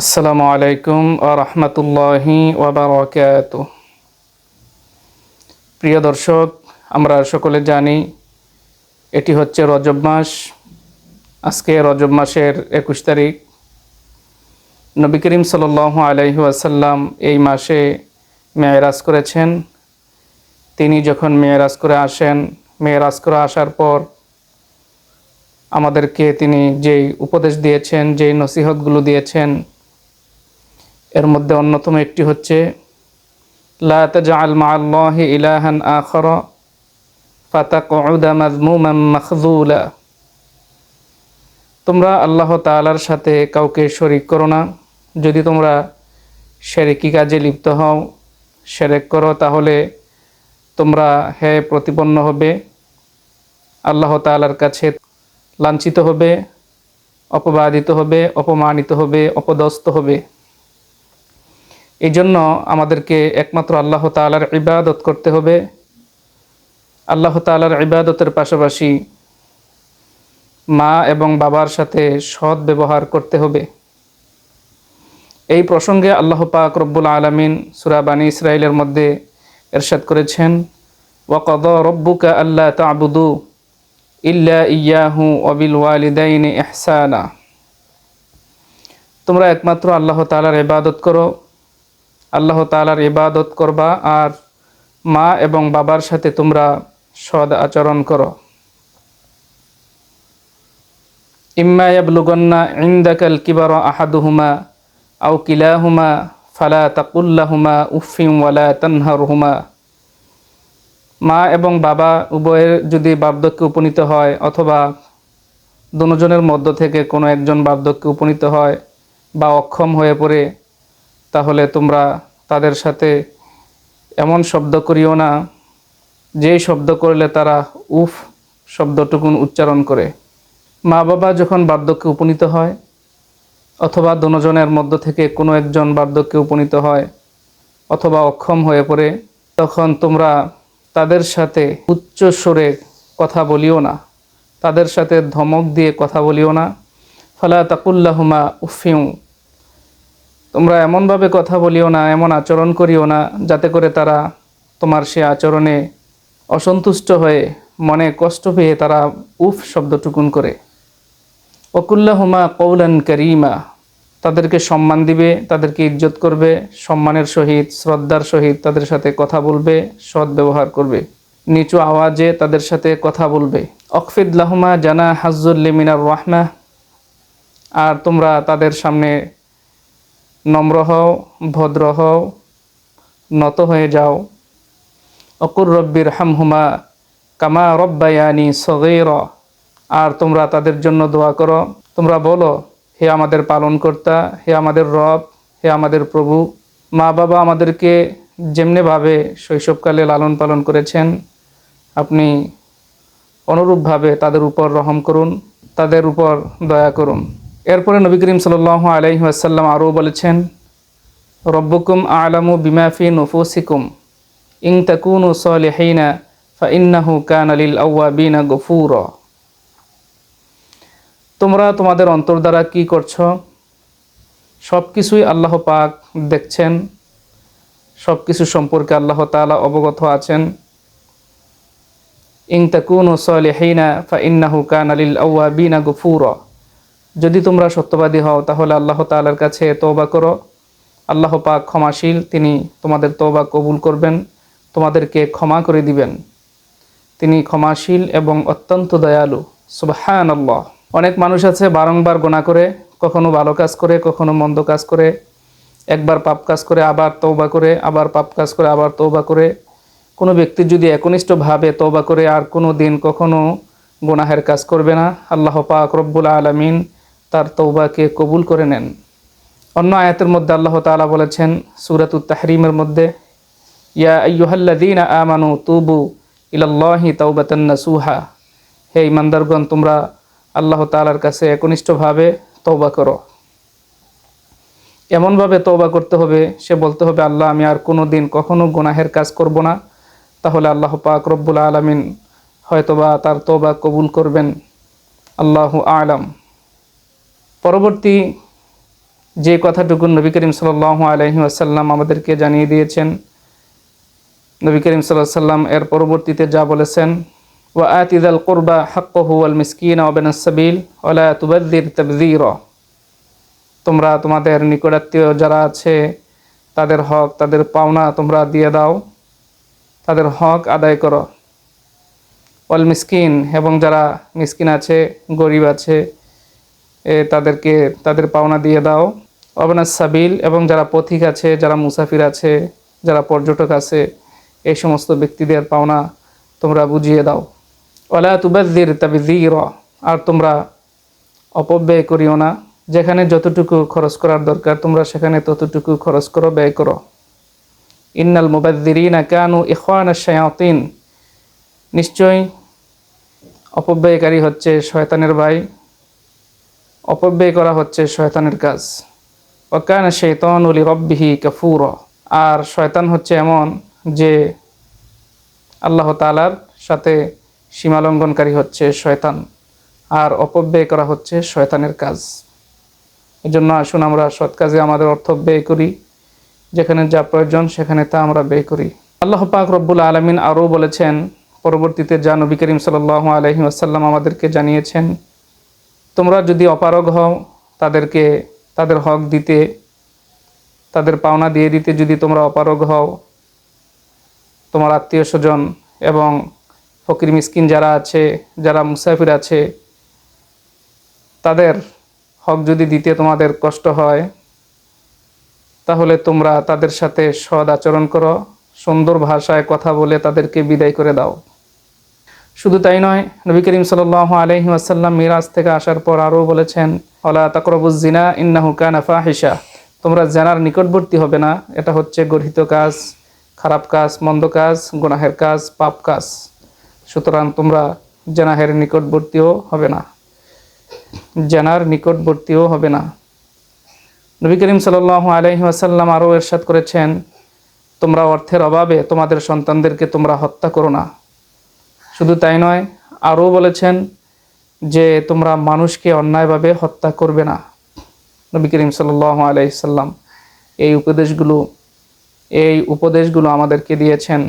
আসসালামু আলাইকুম ওয়া রাহমাতুল্লাহি ওয়া বারাকাতুহু। প্রিয় দর্শক, আমরা সকলে জানি এটি হচ্ছে রজব মাস। আজকে রজব মাসের 21 তারিখ। নবী করিম সাল্লাল্লাহু আলাইহি ওয়াসাল্লাম এই মাসে মেরাজ করেছেন। তিনি যখন মেরাজ করে আসেন, মেরাজ করে আসার পর আমাদেরকে তিনি যেই উপদেশ দিয়েছেন, যেই নসিহতগুলো দিয়েছেন, এর মধ্যে অন্যতম একটি হচ্ছে লা তাজআল মা'আল্লাহি ইলাহান আখারা ফাতাকউদা মাযমুমান মাখযুলা। তোমরা আল্লাহ তাআলার সাথে কাউকে শরীক করো না। যদি তোমরা শিরকি কাজে লিপ্ত হও, শিরক করো, তাহলে তোমরা প্রতিপন্ন হবে, আল্লাহ তাআলার কাছে লাঞ্ছিত হবে, অপবাদিত হবে, অপমানিত হবে, অপদস্থ হবে। এই জন্য আমাদেরকে একমাত্র আল্লাহ তাআলার ইবাদত করতে হবে। আল্লাহ তাআলার ইবাদতের পাশাপাশি মা এবং বাবার সাথে সৎ ব্যবহার করতে হবে। এই প্রসঙ্গে আল্লাহ পাক রব্বুল আলামিন সূরা বানী ইসরাঈলের মধ্যে ইরশাদ করেছেন, ওয়া কাদা রাব্বুকা আল্লা তা'বুদু ইল্লা ইয়্যাহু ওয়া বিল ওয়ালিদাইনি ইহসানা। তোমরা একমাত্র আল্লাহ তাআলার ইবাদত করো, আল্লাহ তাআলার ইবাদত করবা, আর মা এবং বাবার সাথে তোমরা সৎ আচরণ করো। ইম্মা ইয়াবলুগান্না ইনদাকাল কিবারা আহাদুহুমা আও কিলাহুমা ফালা তাকুল লাহুমা উফফিন ওয়ালা তানহারহুমা। মা এবং বাবা উভয়ের যদি বার্ধক্যে উপনীত হয়, অথবা দুজনের মধ্য থেকে কোনো একজন বার্ধক্যে উপনীত হয় বা অক্ষম হয়ে পড়ে, তাহলে তোমরা তাদের সাথে এমন শব্দ করিও না যেই শব্দ করলে তারা উফ শব্দটুকুন উচ্চারণ করে। মা বাবা যখন বার্ধক্যে উপনীত হয়, অথবা দুজনের মধ্য থেকে কোনো একজন বার্ধক্যে উপনীত হয় অথবা অক্ষম হয়ে পড়ে, তখন তোমরা তাদের সাথে উচ্চ স্বরে কথা বলিও না, তাদের সাথে ধমক দিয়ে কথা বলিও না। ফালা তাকুল লাহুমা উফফিন। তোমরা এমনভাবে কথা বলিও না, এমন আচরণ করিও না যাতে করে তারা তোমার সে আচরণে অসন্তুষ্ট হয়ে মনে কষ্ট পেয়ে তারা উফ শব্দটুকুন করে। ওয়াকুল্লাহুমা কওলান কারীমা। তাদেরকে সম্মান দিবে, তাদেরকে ইজ্জত করবে, সম্মানের সহিত শ্রদ্ধার সহিত তাদের সাথে কথা বলবে, সৎ ব্যবহার করবে, নিচু আওয়াজে তাদের সাথে কথা বলবে। অকফিদ লাহুমা জানা হাজ্জুল মিনার রাহমা। আর তোমরা তাদের সামনে নম্র হও, ভদ্র হও, নত হয়ে যাও। অকুর রব্বির হামহুমা কামা রব্বায়ানি সগীরা। আর তোমরা তাদের জন্য দোয়া করো, তোমরা বলো, হে আমাদের পালনকর্তা, হে আমাদের রব, হে আমাদের প্রভু, মা বাবা আমাদেরকে যেমনিভাবে শৈশবকালে লালন পালন করেছেন, আপনি অনুরূপভাবে তাদের উপর রহম করুন, তাদের উপর দয়া করুন। এরপরে নবী করিম সাল্লাল্লাহু আলাইহি ওয়াসাল্লাম আরও বলেছেন, রব্বুকুম আ'লামু বিমা ফি নুফুসিকুম ইন তাকুনু সালিহিনা ফাইন্নাহু কানা লিল আওয়াবিনা গফুরা। তোমরা তোমাদের অন্তর দ্বারা কি করছো, সব কিছুই আল্লাহ পাক দেখছেন, সব কিছু সম্পর্কে আল্লাহ তাআলা অবগত আছেন। ইন তাকুনু সালিহিনা ফাইন্নাহু কানা লিল আওয়াবিনা গফুরা। যদি তোমরা সত্যবাদী হও তাহলে আল্লাহ তাআলার কাছে তওবা করো, আল্লাহ পাক ক্ষমাশীল, তিনি তোমাদের তওবা কবুল করবেন, তোমাদেরকে ক্ষমা করে দিবেন, তিনি ক্ষমাশীল এবং অত্যন্ত দয়ালু। সুবহানাল্লাহ। অনেক মানুষ আছে বারংবার গুনাহ করে, কখনো ভালো কাজ করে, কখনো মন্দ কাজ করে, একবার পাপ কাজ করে আবার তওবা করে, আবার পাপ কাজ করে আবার তওবা করে। কোনো ব্যক্তি যদি একনিষ্ঠভাবে তওবা করে আর কোনো দিন কখনো গুনাহের কাজ করবে না, আল্লাহ পাক রব্বুল আলামিন তার তওবাকে কবুল করে নেন। অন্য আয়াতের মধ্যে আল্লাহ তাআলা বলেছেন সূরাতুত তাহরিমের মধ্যে, ইয়া আইয়ুহাল্লাযীনা আমানু তুবু ইলাল্লাহি তাওবাতান নাসুহা। হে ঈমানদারগণ, তোমরা আল্লাহ তাআলার কাছে একনিষ্ঠভাবে তওবা করো। এমনভাবে তওবা করতে হবে, সে বলতে হবে, আল্লাহ আমি আর কোনো দিন কখনো গুনাহের কাজ করব না। তাহলে আল্লাহ পাক রব্বুল আলামিন হয়তোবা তার তওবা কবুল করবেন। আল্লাহু আ'লাম। পরবর্তী যে কথাটুকু নবী করিম সাল্লাল্লাহু আলাইহি ওয়াসাল্লাম আমাদেরকে জানিয়ে দিয়েছেন, নবী করিম সাল্লাল্লাহু আলাইহি ওয়াসাল্লাম এর পরবর্তীতে যা বলেছেন, ওয়া আতিযাল কুরবা হাক্কাহু ওয়াল মিসকিনা ওয়া বিনাস সাবিল ওয়া লা তুবাযযির তাবযীরা। তোমরা তোমাদের নিকটাত্মীয় যারা আছে তাদের হক, তাদের পাওনা তোমরা দিয়ে দাও, তাদের হক আদায় করো। ওয়াল মিসকিন, এবং যারা মিসকিন আছে, গরিব আছে, তাদেরকে তাদের পাওনা দিয়ে দাও। ওয়াবনাস সাবিল, এবং যারা পথিক আছে, যারা মুসাফির আছে, যারা পর্যটক আছে, এই সমস্ত ব্যক্তিদের পাওনা তোমরা বুঝিয়ে দাও। ওয়ালা তুবাযযির তাবযীরা, আর তোমরা অপব্যয় করিও না। যেখানে যতটুকু খরচ করার দরকার তোমরা সেখানে ততটুকু খরচ করো, ব্যয় করো। ইন্নাল মুবাযযিরিনা কানু ইখওয়ানাশ শায়াতিন, নিশ্চয়ই অপব্যয়কারী হচ্ছে শয়তানের ভাই, অপব্যয় করা হচ্ছে শয়তানের কাজ। ওয়া কানা শাইতানু লিরাব্বিহি কাফুরা, আর শয়তান হচ্ছে এমন যে আল্লাহ তাআলার সাথে সীমালঙ্ঘনকারী হচ্ছে শয়তান, আর অপব্যয় করা হচ্ছে শয়তানের কাজ। এজন্য আসুন আমরা সৎ কাজে আমাদের অর্থ ব্যয় করি, যেখানে যা প্রয়োজন সেখানে তা আমরা ব্যয় করি। আল্লাহ পাক রব্বুল আলামিন আরও বলেছেন, পরবর্তীতে যা নবী করিম সাল্লাল্লাহু আলাইহি ওয়াসাল্লাম আমাদেরকে জানিয়েছেন, তোমরা যদি অপারগ হও তাদেরকে তাদের হক দিতে, তাদের পাওনা দিয়ে দিতে যদি তোমরা অপারগ হও, তোমার আত্মীয় স্বজন এবং ফকির মিসকিন যারা আছে, যারা মুসাফির আছে, তাদের হক যদি দিতে তোমাদের কষ্ট হয়, তাহলে তোমরা তাদের সাথে সৎ আচরণ করো, সুন্দর ভাষায় কথা বলে তাদেরকে বিদায় করে দাও। শুধু তাই নয়, নবী করিম সাল্লাল্লাহু আলাইহি ওয়াসাল্লাম মিরাজ থেকে আসার পর আরও বলেছেন, ওয়ালা তাকরাবুজ জিনা ইন্নাহু কানা ফাহিশা, তোমরা জিনার নিকটবর্তী হবে না, এটা হচ্ছে গর্হিত কাজ, খারাপ কাজ, মন্দ কাজ, গুনাহের কাজ, পাপ কাজ। সুতরাং তোমরা জিনাহের নিকটবর্তীও হবে না, জিনার নিকটবর্তীও হবে না। নবী করিম সাল্লাল্লাহু আলাইহি ওয়াসাল্লাম আরও ইরশাদ করেছেন, তোমরা অর্থের অভাবে তোমাদের সন্তানদেরকে তোমরা হত্যা করো না। শুধু তাই নয়, আরও বলেছেন যে তোমরা মানুষকে অন্যায়ভাবে হত্যা করবে না। নবী করিম সাল্লাল্লাহু আলাইহি সাল্লাম এই উপদেশগুলো আমাদেরকে দিয়েছেন।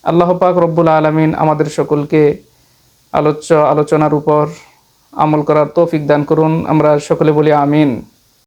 আল্লাহ পাক রব্বুল আলামিন আমাদের সকলকে আলোচনার উপর আমল করার তৌফিক দান করুন। আমরা সকলে বলি আমিন।